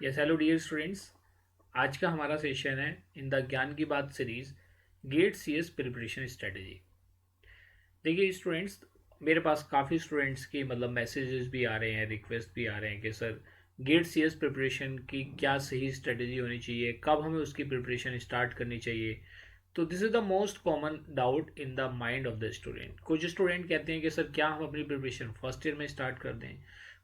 Yes hello dear students. आज का हमारा सेशन है इन द ज्ञान की बात series GATE CS preparation strategy. देखिए स्टूडेंट्स, मेरे पास काफ़ी स्टूडेंट्स के मैसेजेस भी आ रहे हैं, रिक्वेस्ट भी आ रहे हैं कि सर गेट सीएस प्रिपरेशन की क्या सही स्ट्रेटजी होनी चाहिए, कब हमें उसकी प्रिपरेशन स्टार्ट करनी चाहिए। तो this is the most common doubt in the mind of the student. कुछ स्टूडेंट कहते हैं कि सर क्या हम अपनी प्रिपरेशन फर्स्ट ईयर में स्टार्ट कर दें।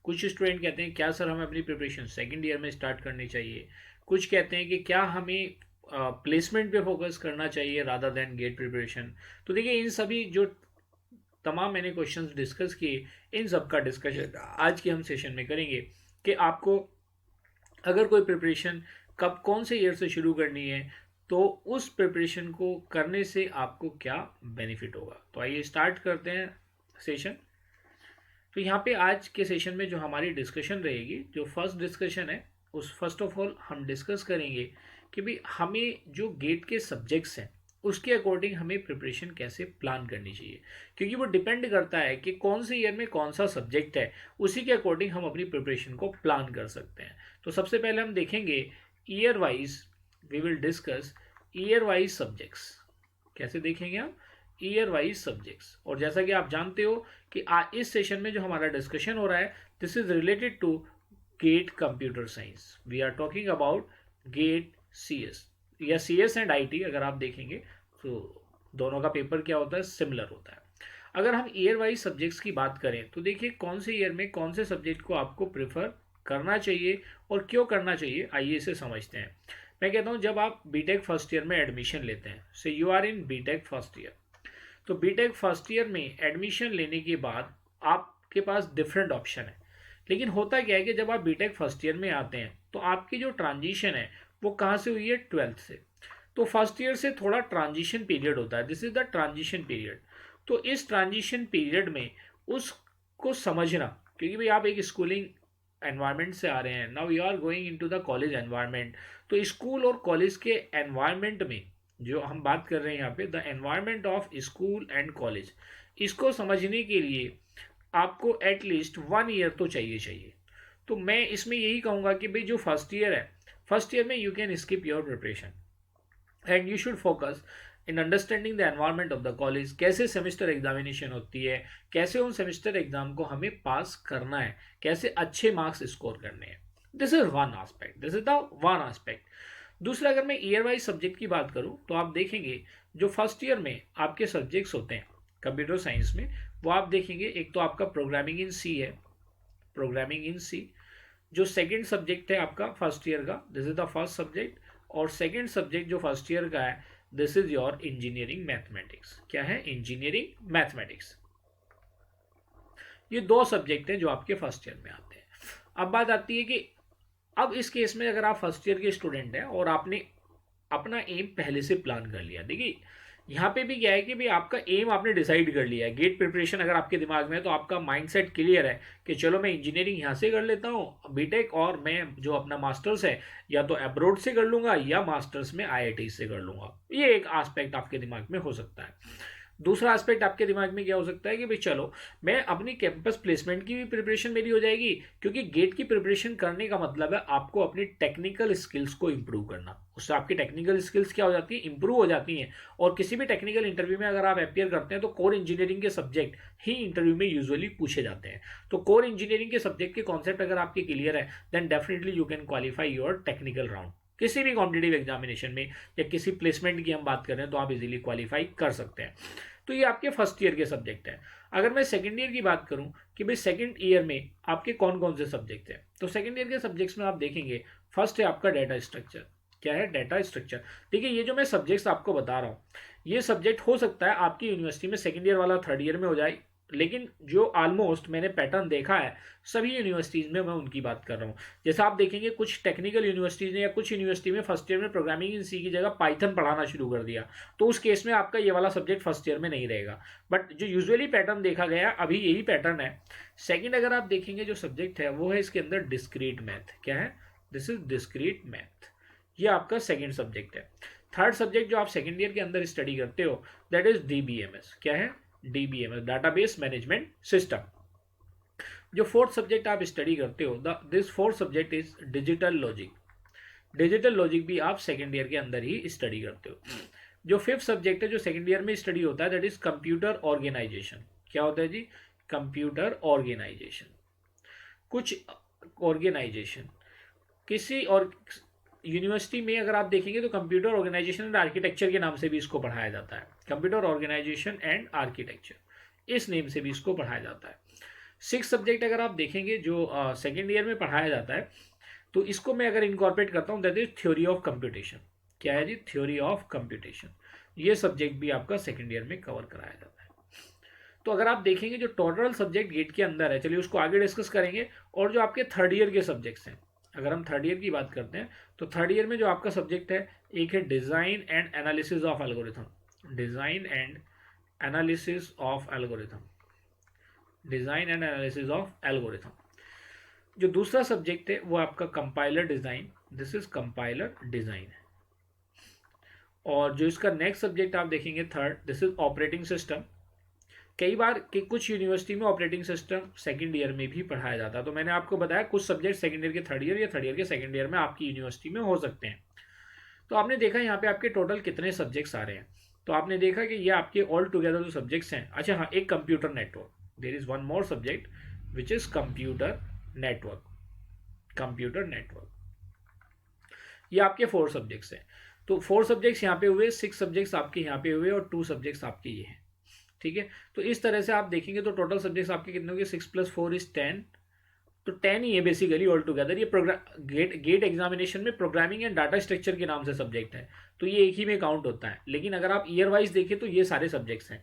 कुछ स्टूडेंट कहते हैं क्या सर हमें अपनी प्रिपरेशन सेकेंड ईयर में स्टार्ट करनी चाहिए। कुछ कहते हैं कि क्या हमें प्लेसमेंट पे फोकस करना चाहिए रादर देन गेट प्रिपरेशन। तो देखिए, इन सभी जो तमाम मैंने क्वेश्चंस डिस्कस किए, इन सब का डिस्कशन आज के हम सेशन में करेंगे कि आपको अगर कोई प्रिपरेशन कब कौन से ईयर से शुरू करनी है तो उस प्रिपरेशन को करने से आपको क्या बेनिफिट होगा। तो आइए स्टार्ट करते हैं सेशन। तो यहाँ पे आज के सेशन में जो हमारी डिस्कशन रहेगी, जो फर्स्ट डिस्कशन है, उस फर्स्ट ऑफ ऑल हम डिस्कस करेंगे कि भाई हमें जो गेट के सब्जेक्ट्स हैं उसके अकॉर्डिंग हमें प्रिपरेशन कैसे प्लान करनी चाहिए, क्योंकि वो डिपेंड करता है कि कौन से ईयर में कौन सा सब्जेक्ट है, उसी के अकॉर्डिंग हम अपनी प्रिपरेशन को प्लान कर सकते हैं। तो सबसे पहले हम देखेंगे year wise, we will discuss year wise subjects. कैसे देखेंगे हम? Year wise subjects. और जैसा कि आप जानते हो कि इस सेशन में जो हमारा डिस्कशन हो रहा है, this is related to GATE computer science. We are talking about GATE CS या सीएस एंड आईटी। अगर आप देखेंगे तो दोनों का पेपर क्या होता है, सिमिलर होता है। अगर हम ईयर वाइज सब्जेक्ट्स की बात करें तो देखिए कौन से ईयर में कौन से सब्जेक्ट को आपको प्रेफर करना चाहिए और क्यों करना चाहिए, आइए इसे समझते हैं। मैं कहता हूं जब आप बीटेक फर्स्ट ईयर में एडमिशन लेते हैं, say you are in BTech first year, तो बीटेक फर्स्ट ईयर में एडमिशन लेने के बाद आपके पास डिफरेंट ऑप्शन है। लेकिन होता क्या है कि जब आप बीटेक फर्स्ट ईयर में आते हैं तो आपकी जो ट्रांजिशन है वो कहाँ से हुई है, ट्वेल्थ से। तो फर्स्ट ईयर से थोड़ा ट्रांजिशन पीरियड होता है, this is the transition period. तो इस ट्रांजिशन पीरियड में उसको समझना, क्योंकि भाई आप एक स्कूलिंग एनवायरनमेंट से आ रहे हैं, now you are going into the college environment. तो स्कूल और कॉलेज के एनवायरनमेंट में जो हम बात कर रहे हैं यहाँ पे, the environment of school and college, इसको समझने के लिए आपको एटलीस्ट 1 ईयर तो चाहिए। तो मैं इसमें यही कहूँगा कि भाई जो फर्स्ट ईयर है, फर्स्ट ईयर में you can skip your preparation and you should focus in understanding the environment of the college. कैसे सेमेस्टर एग्जामिनेशन होती है, कैसे उन सेमेस्टर एग्जाम को हमें पास करना है, कैसे अच्छे मार्क्स स्कोर करने हैं। This is one aspect, this is the one aspect. दूसरा, अगर मैं ईयर वाइज सब्जेक्ट की बात करूं तो आप देखेंगे जो फर्स्ट ईयर में आपके सब्जेक्ट्स होते हैं कंप्यूटर साइंस में, वो आप देखेंगे एक तो आपका प्रोग्रामिंग इन सी है, प्रोग्रामिंग इन सी। जो सेकंड सब्जेक्ट है आपका फर्स्ट ईयर का, this is the first subject. और सेकंड सब्जेक्ट जो फर्स्ट ईयर का है, this is your engineering mathematics. क्या है? Engineering mathematics. ये दो सब्जेक्ट हैं जो आपके फर्स्ट ईयर में आते हैं। अब बात आती है कि अब इस केस में अगर आप फर्स्ट ईयर के स्टूडेंट हैं और आपने अपना एम पहले से प्लान कर लिया, देखिए यहाँ पे भी क्या है कि भाई आपका एम आपने डिसाइड कर लिया है, गेट प्रिपरेशन अगर आपके दिमाग में है तो आपका माइंडसेट क्लियर है कि चलो मैं इंजीनियरिंग यहाँ से कर लेता हूँ बीटेक, और मैं जो अपना मास्टर्स है या तो अब्रोड से कर लूंगा या मास्टर्स में आईआईटी से कर लूंगा। ये एक एस्पेक्ट आपके दिमाग में हो सकता है। दूसरा एस्पेक्ट आपके दिमाग में क्या हो सकता है कि भाई चलो मैं अपनी कैंपस प्लेसमेंट की भी प्रिपरेशन मेरी हो जाएगी, क्योंकि गेट की प्रिपरेशन करने का मतलब है आपको अपनी टेक्निकल स्किल्स को इंप्रूव करना। उससे आपकी टेक्निकल स्किल्स क्या हो जाती है, इंप्रूव हो जाती हैं। और किसी भी टेक्निकल इंटरव्यू में अगर आप अपियर करते हैं तो कोर इंजीनियरिंग के सब्जेक्ट ही इंटरव्यू में यूजुअली पूछे जाते हैं। तो कोर इंजीनियरिंग के सब्जेक्ट के कॉन्सेप्ट अगर आपके क्लियर है, then definitely you can qualify your technical round. किसी भी कॉम्पिटेटिव एग्जामिनेशन में या किसी प्लेसमेंट की हम बात कर रहे हैं तो आप इजीली क्वालिफाई कर सकते हैं। तो ये आपके फर्स्ट ईयर के सब्जेक्ट हैं। अगर मैं सेकंड ईयर की बात करूं कि भाई सेकंड ईयर में आपके कौन कौन से सब्जेक्ट हैं, तो सेकंड ईयर के सब्जेक्ट्स में आप देखेंगे फर्स्ट है आपका डेटा स्ट्रक्चर। क्या है? Data structure. देखिए ये जो मैं सब्जेक्ट्स आपको बता रहा हूँ, ये सब्जेक्ट हो सकता है आपकी यूनिवर्सिटी में सेकंड ईयर वाला थर्ड ईयर में हो जाए, लेकिन जो ऑलमोस्ट मैंने पैटर्न देखा है सभी यूनिवर्सिटीज़ में, मैं उनकी बात कर रहा हूँ। जैसा आप देखेंगे कुछ टेक्निकल यूनिवर्सिटीज़ ने या कुछ यूनिवर्सिटी में फर्स्ट ईयर में प्रोग्रामिंग इन सी की जगह पाइथन पढ़ाना शुरू कर दिया, तो उस केस में आपका ये वाला सब्जेक्ट फर्स्ट ईयर में नहीं रहेगा। बट जो यूजुअली पैटर्न देखा गया अभी यही पैटर्न है। सेकेंड अगर आप देखेंगे जो सब्जेक्ट है वो है इसके अंदर डिस्क्रीट मैथ। क्या है? This is discrete math. ये आपका सेकेंड सब्जेक्ट है। थर्ड सब्जेक्ट जो आप सेकेंड ईयर के अंदर स्टडी करते हो, दैट इज डीबीएमएस। क्या है? DBMS, database management system. जो फोर्थ सब्जेक्ट आप स्टडी करते हो, this fourth subject is digital logic. Digital logic भी आप सेकेंड ईयर के अंदर ही स्टडी करते हो। जो फिफ्थ सब्जेक्ट है जो सेकेंड ईयर में स्टडी होता है, दैट इज कंप्यूटर ऑर्गेनाइजेशन। क्या होता है जी? Computer organisation. कुछ ऑर्गेनाइजेशन किसी और यूनिवर्सिटी में अगर आप देखेंगे तो कंप्यूटर ऑर्गेनाइजेशन एंड आर्किटेक्चर के नाम से भी इसको पढ़ाया जाता है। कंप्यूटर ऑर्गेनाइजेशन एंड आर्किटेक्चर, इस नेम से भी इसको पढ़ाया जाता है। सिक्स सब्जेक्ट अगर आप देखेंगे जो सेकेंड ईयर में पढ़ाया जाता है, तो इसको मैं अगर इनकॉर्पोरेट करता हूँ, that is theory of computation. क्या है जी? Theory of computation. ये सब्जेक्ट भी आपका सेकेंड ईयर में कवर कराया जाता है। तो अगर आप देखेंगे जो टोटल सब्जेक्ट गेट के अंदर है, चलिए उसको आगे डिस्कस करेंगे। और जो आपके थर्ड ईयर के सब्जेक्ट्स हैं, अगर हम थर्ड ईयर की बात करते हैं तो थर्ड ईयर में जो आपका सब्जेक्ट है, एक है design and analysis of algorithm. Design and analysis of algorithm. Design and analysis of algorithm. जो दूसरा सब्जेक्ट है वो आपका compiler design, this is compiler design. और जो इसका नेक्स्ट सब्जेक्ट आप देखेंगे third, this is operating system. कई बार कि कुछ यूनिवर्सिटी में ऑपरेटिंग सिस्टम सेकंड ईयर में भी पढ़ाया जाता है। तो मैंने आपको बताया कुछ सब्जेक्ट सेकंड ईयर के थर्ड ईयर या थर्ड ईयर के सेकंड ईयर में आपकी यूनिवर्सिटी में हो सकते हैं। तो आपने देखा यहाँ पे आपके टोटल कितने सब्जेक्ट्स आ रहे हैं। तो आपने देखा कि ये आपके ऑल टुगेदर जो सब्जेक्ट्स हैं, अच्छा हाँ, एक computer network, there is one more subject which is computer network. Computer network, ये आपके 4 सब्जेक्ट्स हैं। तो 4 सब्जेक्ट्स यहाँ पे हुए, 6 सब्जेक्ट्स आपके यहाँ पे हुए और 2 सब्जेक्ट्स आपके ये हैं। ठीक है, तो इस तरह से आप देखेंगे तो टोटल सब्जेक्ट्स आपके कितने होंगे? 6 + 4 = 10। तो 10 ही है बेसिकली ऑल टुगेदर। ये गेट एग्जामिनेशन में प्रोग्रामिंग एंड डाटा स्ट्रक्चर के नाम से सब्जेक्ट है, तो ये एक ही में काउंट होता है। लेकिन अगर आप ईयर वाइज देखें तो ये सारे सब्जेक्ट्स हैं।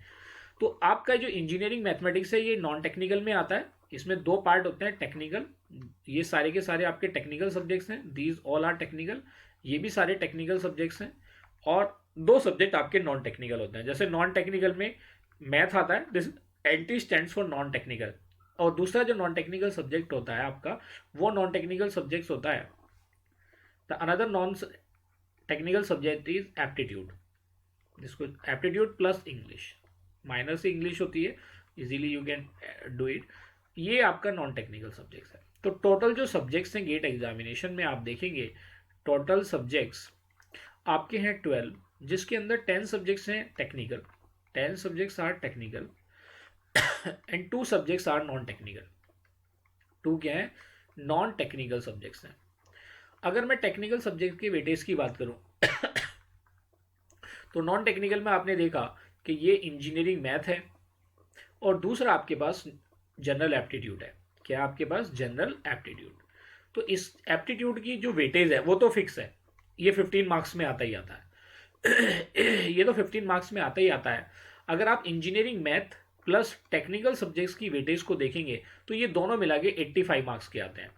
तो आपका जो इंजीनियरिंग मैथमेटिक्स है ये नॉन टेक्निकल में आता है। इसमें 2 पार्ट होते हैं, टेक्निकल, ये सारे के सारे आपके टेक्निकल सब्जेक्ट्स हैं, दीज ऑल आर टेक्निकल, ये भी सारे टेक्निकल सब्जेक्ट्स हैं। और 2 सब्जेक्ट आपके नॉन टेक्निकल होते हैं। जैसे नॉन टेक्निकल में मैथ आता है, this NT stands for non technical. और दूसरा जो नॉन टेक्निकल सब्जेक्ट होता है आपका, वो नॉन टेक्निकल सब्जेक्ट्स होता है, the another non technical subject is aptitude. जिसको एप्टीट्यूड प्लस इंग्लिश, माइनर से इंग्लिश होती है, easily you can do it. ये आपका नॉन टेक्निकल सब्जेक्ट्स है। तो टोटल जो सब्जेक्ट्स हैं गेट एग्जामिनेशन में आप देखेंगे, टोटल सब्जेक्ट्स आपके हैं 12, जिसके अंदर 10 सब्जेक्ट्स हैं technical, 10 subjects are technical and 2 subjects are non technical. 2 क्या है? नॉन टेक्निकल सब्जेक्ट्स हैं। अगर मैं टेक्निकल सब्जेक्ट की वेटेज की बात करूं तो नॉन टेक्निकल में आपने देखा कि ये इंजीनियरिंग मैथ है और दूसरा आपके पास जनरल एप्टीट्यूड है। क्या आपके पास? General aptitude. तो इस एप्टीट्यूड की जो वेटेज है वो तो फिक्स है, ये 15 मार्क्स में आता ही आता है ये तो 15 मार्क्स में आता ही आता है। अगर आप engineering math plus technical subjects की वेटेज को देखेंगे तो ये दोनों मिला के 85 मार्क्स के आते हैं।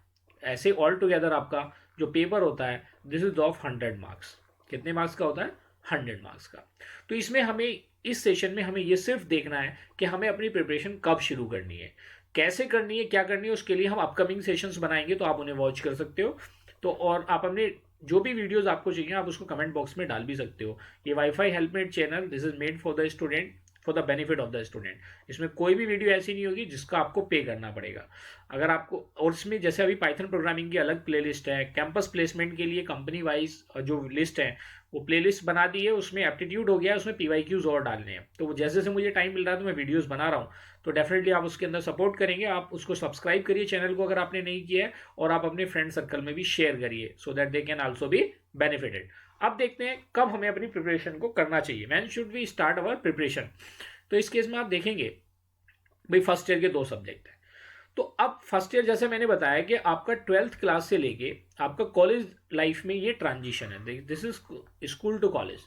ऐसे ऑल टुगेदर आपका जो पेपर होता है, दिस इज ऑफ 100 मार्क्स। कितने मार्क्स का होता है? 100 मार्क्स का। तो इसमें हमें इस सेशन में हमें ये सिर्फ देखना है कि हमें अपनी प्रिपरेशन कब शुरू करनी है, कैसे करनी है, क्या करनी है। उसके लिए हम अपकमिंग सेशंस बनाएंगे, तो आप उन्हें वॉच कर सकते हो। तो और आप अपने जो भी वीडियोस आपको चाहिए आप उसको कमेंट बॉक्स में डाल भी सकते हो। ये WiFi helpmate channel, this is made for the student, for the benefit of the student. इसमें कोई भी वीडियो ऐसी नहीं होगी जिसका आपको पे करना पड़ेगा। अगर आपको, और इसमें जैसे अभी पाइथन प्रोग्रामिंग की अलग प्लेलिस्ट है, कैंपस प्लेसमेंट के लिए कंपनी वाइज जो लिस्ट है वो प्लेलिस्ट बना दी है, उसमें एप्टीट्यूड हो गया, उसमें पीवाईक्यूज और डालने हैं। तो जैसे जैसे मुझे टाइम मिल रहा है तो मैं वीडियोस बना रहा हूँ, तो डेफिनेटली आप उसके अंदर सपोर्ट करेंगे। आप उसको सब्सक्राइब करिए चैनल को अगर आपने नहीं किया है, और आप अपने फ्रेंड सर्कल में भी शेयर करिए, so that they can also be benefited. अब देखते हैं कब हमें अपनी प्रिपरेशन को करना चाहिए, when should we start our preparation. तो इस केस में आप देखेंगे भाई फर्स्ट ईयर के 2 सब्जेक्ट हैं। तो अब फर्स्ट ईयर, जैसे मैंने बताया कि आपका 12th क्लास से लेके आपका कॉलेज लाइफ में ये ट्रांजिशन है, this is school to college.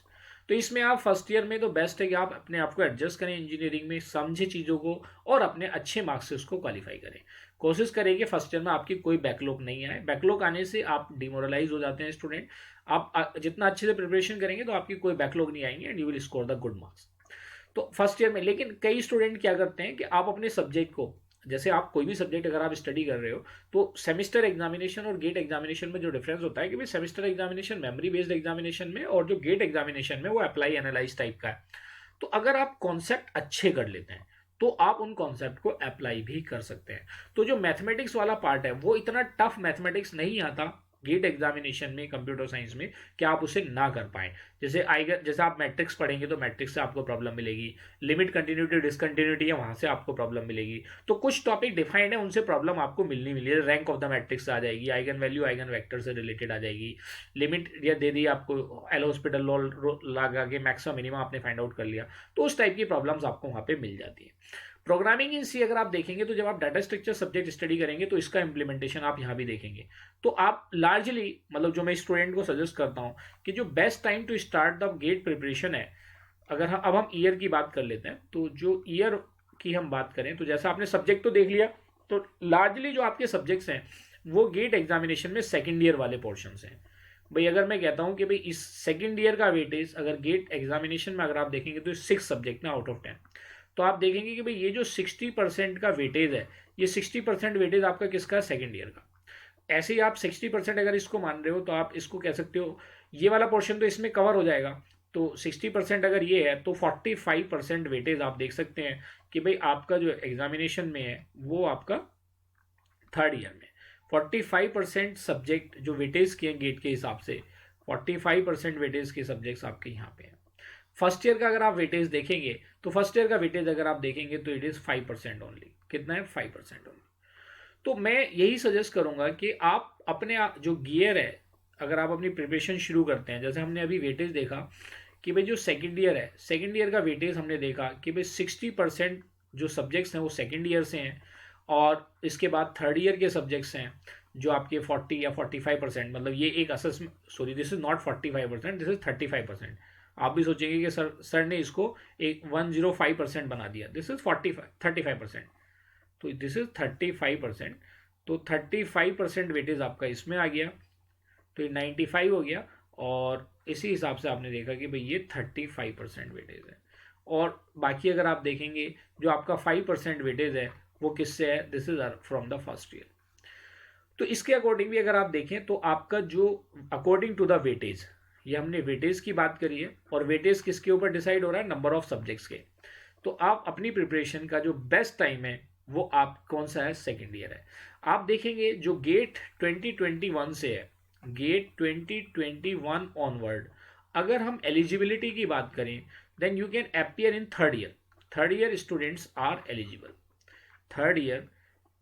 तो इसमें आप फर्स्ट ईयर में तो बेस्ट है कि आप अपने आप को एडजस्ट करें इंजीनियरिंग में, समझे चीज़ों को और अपने अच्छे मार्क्स से उसको क्वालिफाई करें। कोशिश करें कि फर्स्ट ईयर में आपकी कोई बैकलॉग नहीं आए। बैकलॉग आने से आप डिमोरलाइज हो जाते हैं स्टूडेंट। आप जितना अच्छे से प्रिपरेशन करेंगे तो आपकी कोई बैकलॉग नहीं आएंगे and you will score the good marks. तो फर्स्ट ईयर में, लेकिन कई स्टूडेंट क्या करते हैं कि आप अपने सब्जेक्ट को, जैसे आप कोई भी सब्जेक्ट अगर आप स्टडी कर रहे हो, तो सेमेस्टर एग्जामिनेशन और गेट एग्जामिनेशन में जो डिफरेंस होता है कि भाई semester examination memory based examination में, और जो गेट एग्जामिनेशन में वो अप्लाई एनालाइज टाइप का है। तो अगर आप कॉन्सेप्ट अच्छे कर लेते हैं तो आप उन कॉन्सेप्ट को अप्लाई भी कर सकते हैं। तो जो मैथमेटिक्स वाला पार्ट है वो इतना टफ मैथमेटिक्स नहीं आता गेट एग्जामिनेशन में कंप्यूटर साइंस में कि आप उसे ना कर पाए। जैसे आप मैट्रिक्स पढ़ेंगे तो मैट्रिक्स से आपको प्रॉब्लम मिलेगी, लिमिट कंटिन्यूटी डिसकंटिन्यूटी है वहां से आपको प्रॉब्लम मिलेगी। तो कुछ टॉपिक डिफाइंड है उनसे प्रॉब्लम आपको मिलनी मिली, रैंक ऑफ द मैट्रिक्स आ जाएगी, आइगन वैल्यू आइगन वेक्टर से रिलेटेड आ जाएगी, लिमिट या दे दी आपको, एल हॉस्पिटल लॉ लगा के मैक्सिमम मिनिमम आपने फाइंड आउट कर लिया, तो उस टाइप की प्रॉब्लम्स आपको वहां पे मिल जाती है। प्रोग्रामिंग इन सी अगर आप देखेंगे तो जब आप डाटा स्ट्रक्चर सब्जेक्ट स्टडी करेंगे तो इसका इंप्लीमेंटेशन आप यहाँ भी देखेंगे। तो आप लार्जली मतलब जो मैं स्टूडेंट को सजेस्ट करता हूँ कि जो best time to start the GATE preparation है, अगर हम ईयर की बात कर लेते हैं, तो जो ईयर की हम बात करें तो जैसा आपने सब्जेक्ट तो देख लिया, तो लार्जली जो आपके सब्जेक्ट्स हैं वो गेट एग्जामिनेशन में सेकेंड ईयर वाले पोर्शन हैं। भाई अगर मैं कहता हूँ कि भाई इस सेकेंड ईयर का वेटेज अगर गेट एग्जामिनेशन में अगर आप देखेंगे तो 6 सब्जेक्ट में आउट ऑफ 10, तो आप देखेंगे कि भाई ये जो 60% का वेटेज है, ये 60% वेटेज आपका किसका, सेकेंड ईयर का। ऐसे ही आप 60% अगर इसको मान रहे हो तो आप इसको कह सकते हो ये वाला पोर्शन तो इसमें कवर हो जाएगा। तो 60% अगर ये है तो 45% वेटेज आप देख सकते हैं कि भाई आपका जो एग्जामिनेशन में है वो आपका थर्ड ईयर में 45% सब्जेक्ट जो वेटेज के हैं गेट के हिसाब से, 45% वेटेज के सब्जेक्ट्स आपके यहाँ पे हैं। फर्स्ट ईयर का अगर आप वेटेज देखेंगे तो फर्स्ट ईयर का वेटेज अगर आप देखेंगे तो इट इज़ 5% ओनली। कितना है, 5% ओनली। तो मैं यही सजेस्ट करूंगा कि आप अपने जो गियर है, अगर आप अपनी प्रिपरेशन शुरू करते हैं, जैसे हमने अभी वेटेज देखा कि भाई जो सेकेंड ईयर है, सेकेंड ईयर का वेटेज हमने देखा कि भाई 60% जो सब्जेक्ट्स हैं वो सेकेंड ईयर से हैं, और इसके बाद थर्ड ईयर के सब्जेक्ट्स हैं जो आपके 40 या 45%, मतलब ये एक assessment, sorry this is not 45%, this is 35%। आप भी सोचेंगे कि सर ने इसको एक 105% बना दिया, दिस इज 35%, तो दिस इज 35%। तो 35% वेटेज आपका इसमें आ गया, तो ये 95 हो गया, और इसी हिसाब से आपने देखा कि भाई ये 35% वेटेज है। और बाकी अगर आप देखेंगे जो आपका 5% वेटेज है वो किससे है, this is from the first year. तो इसके अकॉर्डिंग भी अगर आप देखें तो आपका जो अकॉर्डिंग टू द वेटेज, ये हमने वेटेज की बात करी है, और वेटेज किसके ऊपर डिसाइड हो रहा है, नंबर ऑफ सब्जेक्ट्स के। तो आप अपनी प्रिपरेशन का जो बेस्ट टाइम है वो आप कौन सा है, सेकेंड ईयर है। आप देखेंगे जो गेट 2021 से है, गेट 2021 ऑनवर्ड, अगर हम एलिजिबिलिटी की बात करें then you can appear in third year. Third year students are eligible, third year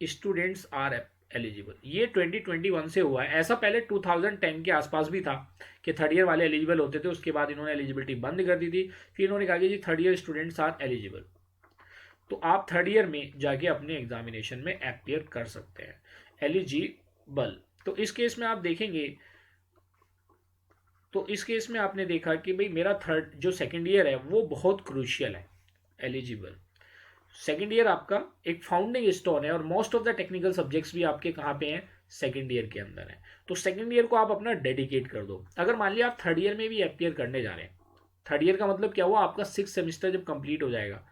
students are eligible. ये 2021 से हुआ है, ऐसा पहले 2010 के आसपास भी था कि थर्ड ईयर वाले एलिजिबल होते थे, उसके बाद इन्होंने एलिजिबिलिटी बंद कर दी थी, फिर इन्होंने कहा कि जी third year students are eligible. तो आप थर्ड ईयर में जाके अपने एग्जामिनेशन में अपीयर कर सकते हैं, एलिजिबल। तो इस केस में आप देखेंगे, तो इस केस में आपने देखा कि भाई मेरा थर्ड जो सेकेंड ईयर है वो बहुत क्रूशियल है, एलिजिबल। सेकेंड ईयर आपका एक फाउंडिंग स्टोन है, और most of the technical subjects भी आपके कहाँ पे हैं, सेकेंड ईयर के अंदर है। तो सेकेंड ईयर को आप अपना डेडिकेट कर दो। अगर मान लिया आप थर्ड ईयर में भी अपीयर करने जा रहे हैं, थर्ड ईयर का मतलब क्या हुआ, आपका 6th सेमेस्टर जब कंप्लीट हो जाएगा,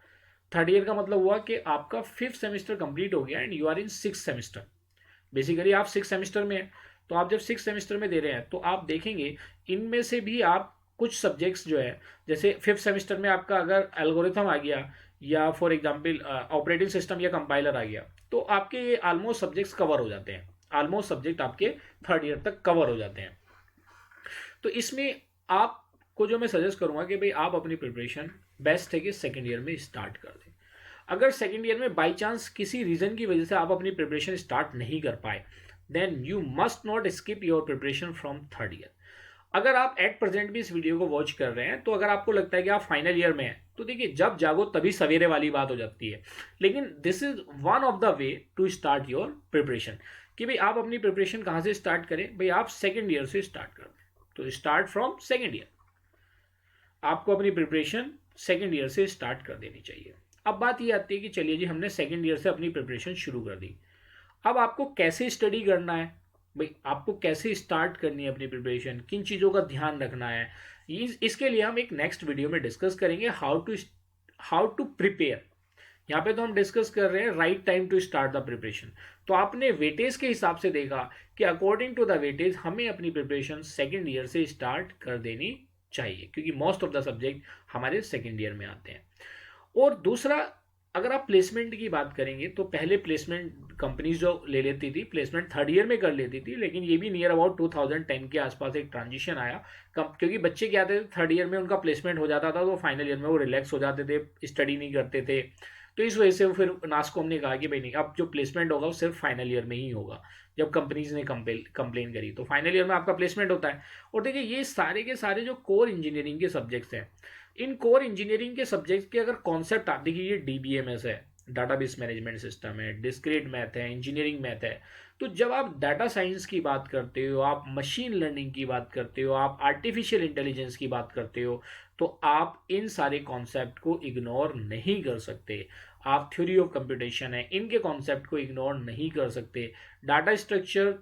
थर्ड ईयर का मतलब हुआ कि आपका 5th सेमेस्टर कंप्लीट हो गया and you are in 6th semester. Basically आप 6th सेमेस्टर में हैं, तो आप जब 6th सेमेस्टर में दे रहे हैं तो आप देखेंगे इनमें से भी आप कुछ सब्जेक्ट्स जो है, जैसे 5th सेमेस्टर में आपका अगर एल्गोरिथम आ गया, या फॉर एग्जांपल ऑपरेटिंग सिस्टम या कंपाइलर आ गया, तो आपके ये ऑलमोस्ट सब्जेक्ट्स कवर हो जाते हैं, ऑलमोस्ट सब्जेक्ट आपके थर्ड ईयर तक कवर हो जाते हैं। तो इसमें आपको जो मैं सजेस्ट करूंगा कि भाई आप अपनी प्रिपरेशन बेस्ट है कि सेकेंड ईयर में स्टार्ट कर दें। अगर सेकेंड ईयर में बाई चांस किसी रीजन की वजह से आप अपनी प्रिपरेशन स्टार्ट नहीं कर पाए, then you must not skip your preparation from third year. अगर आप एट प्रेजेंट भी इस वीडियो को वॉच कर रहे हैं, तो अगर आपको लगता है कि आप फाइनल ईयर में हैं, तो देखिए जब जागो तभी सवेरे वाली बात हो जाती है, लेकिन this is one of the way to start your preparation, कि भाई आप अपनी प्रिपरेशन कहाँ से स्टार्ट करें, भाई आप सेकेंड ईयर से स्टार्ट कर दें। तो स्टार्ट फ्रॉम सेकेंड ईयर, आपको अपनी प्रिपरेशन सेकेंड ईयर से स्टार्ट कर देनी चाहिए। अब बात ये आती है कि चलिए जी हमने सेकेंड ईयर से अपनी प्रिपरेशन शुरू कर दी, अब आपको कैसे स्टडी करना है, भाई आपको कैसे स्टार्ट करनी है अपनी प्रिपरेशन, किन चीज़ों का ध्यान रखना है, इसके लिए हम एक नेक्स्ट वीडियो में डिस्कस करेंगे हाउ टू प्रिपेयर। यहाँ पे तो हम डिस्कस कर रहे हैं right time to start the preparation. तो आपने वेटेज के हिसाब से देखा कि अकॉर्डिंग टू द वेटेज हमें अपनी प्रिपरेशन सेकेंड ईयर से स्टार्ट कर देनी चाहिए, क्योंकि मोस्ट ऑफ द सब्जेक्ट हमारे सेकेंड ईयर में आते हैं। और दूसरा अगर आप प्लेसमेंट की बात करेंगे तो पहले प्लेसमेंट कंपनीज जो ले लेती थी प्लेसमेंट थर्ड ईयर में कर लेती थी, लेकिन ये भी नियर अबाउट 2010 के आसपास एक ट्रांजिशन आया। क्योंकि बच्चे क्या थे, थर्ड ईयर में उनका प्लेसमेंट हो जाता था तो फाइनल ईयर में वो रिलैक्स हो जाते थे, स्टडी नहीं करते थे। तो इस वजह से वो फिर नास्कॉम ने कहा कि भाई नहीं, अब जो प्लेसमेंट होगा वो सिर्फ फाइनल ईयर में ही होगा। जब कंपनीज ने कंप्लेन करी तो फाइनल ईयर में आपका प्लेसमेंट होता है। और देखिए ये सारे के सारे जो कोर इंजीनियरिंग के सब्जेक्ट्स हैं, इन कोर इंजीनियरिंग के सब्जेक्ट के अगर कॉन्सेप्ट आप देखिए, ये डीबीएमएस है, डाटाबेस मैनेजमेंट सिस्टम है, डिस्क्रीट मैथ है, इंजीनियरिंग मैथ है। तो जब आप डाटा साइंस की बात करते हो, आप मशीन लर्निंग की बात करते हो, आप आर्टिफिशियल इंटेलिजेंस की बात करते हो, तो आप इन सारे कॉन्सेप्ट को इग्नोर नहीं कर सकते। आप थ्योरी ऑफ कंप्यूटेशन है, इनके कॉन्सेप्ट को इग्नोर नहीं कर सकते। डाटा स्ट्रक्चर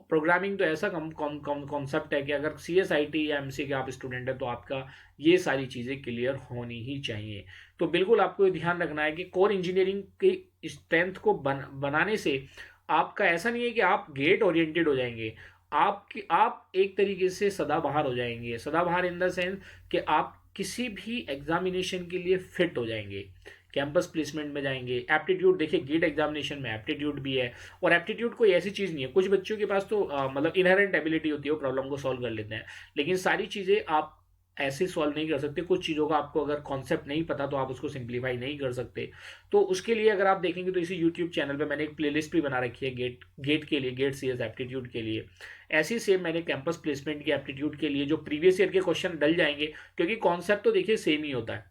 प्रोग्रामिंग तो ऐसा कॉन्सेप्ट है कि अगर सी एस आई टी या एम सी के आप स्टूडेंट हैं तो आपका ये सारी चीज़ें क्लियर होनी ही चाहिए। तो बिल्कुल आपको ध्यान रखना है कि कोर इंजीनियरिंग की स्ट्रेंथ को बनाने से आपका ऐसा नहीं है कि आप गेट ओरिएंटेड हो जाएंगे, आप एक तरीके से सदाबहार हो जाएंगे। सदाबहार इन द सेंस कि आप किसी भी एग्जामिनेशन के लिए फिट हो जाएंगे, कैंपस प्लेसमेंट में जाएंगे। एप्टीट्यूड देखिए, गेट एग्जामिनेशन में एप्टीट्यूड भी है, और एप्टीट्यूड कोई ऐसी चीज़ नहीं है, कुछ बच्चों के पास तो मतलब इनहेरेंट एबिलिटी होती है, वो प्रॉब्लम को सॉल्व कर लेते हैं, लेकिन सारी चीज़ें आप ऐसे सॉल्व नहीं कर सकते। कुछ चीज़ों का आपको अगर कॉन्सेप्ट नहीं पता तो आप उसको सिंप्लीफाई नहीं कर सकते। तो उसके लिए अगर आप देखेंगे तो इसी यूट्यूब चैनल पे मैंने एक प्लेलिस्ट भी बना रखी है गेट के लिए, गेट सी एस एप्टीट्यूड के लिए। ऐसी सेम मैंने कैंपस प्लेसमेंट की एप्टीट्यूड के लिए जो प्रीवियस ईयर के क्वेश्चन डल जाएंगे, क्योंकि कॉन्सेप्ट तो देखिए सेम ही होता है,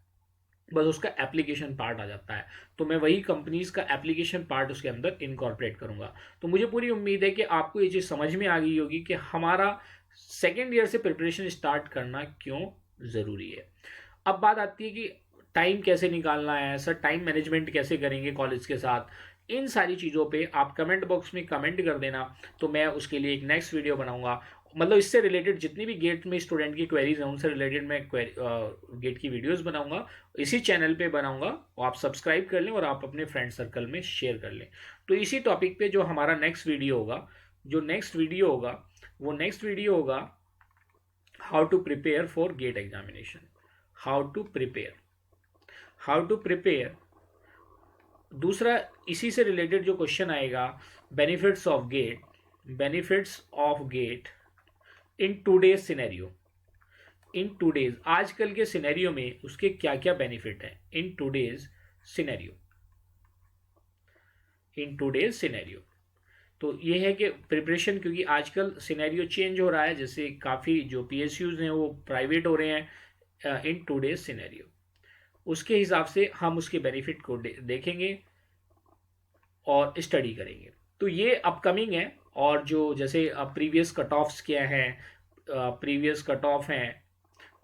बस उसका एप्लीकेशन पार्ट आ जाता है। तो मैं वही कंपनीज का एप्लीकेशन पार्ट उसके अंदर इनकॉर्पोरेट करूंगा। तो मुझे पूरी उम्मीद है कि आपको ये चीज़ समझ में आ गई होगी कि हमारा सेकेंड ईयर से प्रिपरेशन स्टार्ट करना क्यों ज़रूरी है। अब बात आती है कि टाइम कैसे निकालना है, सर टाइम मैनेजमेंट कैसे करेंगे कॉलेज के साथ। इन सारी चीज़ों पे आप कमेंट बॉक्स में कमेंट कर देना, तो मैं उसके लिए एक नेक्स्ट वीडियो बनाऊंगा। मतलब इससे रिलेटेड जितनी भी गेट में स्टूडेंट की क्वेरीज हैं उनसे रिलेटेड मैं गेट की वीडियोस बनाऊंगा, इसी चैनल पे बनाऊंगा। आप सब्सक्राइब कर लें और आप अपने फ्रेंड सर्कल में शेयर कर लें। तो इसी टॉपिक पे जो हमारा नेक्स्ट वीडियो होगा, वो नेक्स्ट वीडियो होगा how to prepare for GATE examination. How to prepare दूसरा इसी से रिलेटेड जो क्वेश्चन आएगा, benefits of GATE in today's scenario. आजकल के सिनेरियो में उसके क्या क्या बेनिफिट हैं इन टूडेज सिनेरियो। तो ये है कि प्रिपरेशन, क्योंकि आजकल सिनेरियो चेंज हो रहा है, जैसे काफ़ी जो पीएसयूज हैं वो प्राइवेट हो रहे हैं इन टूडेज सिनेरियो। उसके हिसाब से हम उसके बेनिफिट को देखेंगे और स्टडी करेंगे। तो ये अपकमिंग है। और जो जैसे प्रीवियस कट ऑफ हैं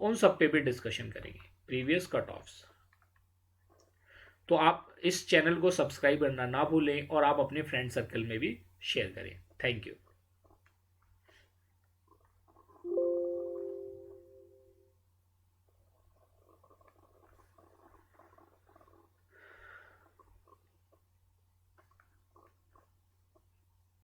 उन सब पे भी डिस्कशन करेंगे, प्रीवियस कट ऑफ्स। तो आप इस चैनल को सब्सक्राइब करना ना भूलें और आप अपने फ्रेंड सर्कल में भी शेयर करें। Thank you.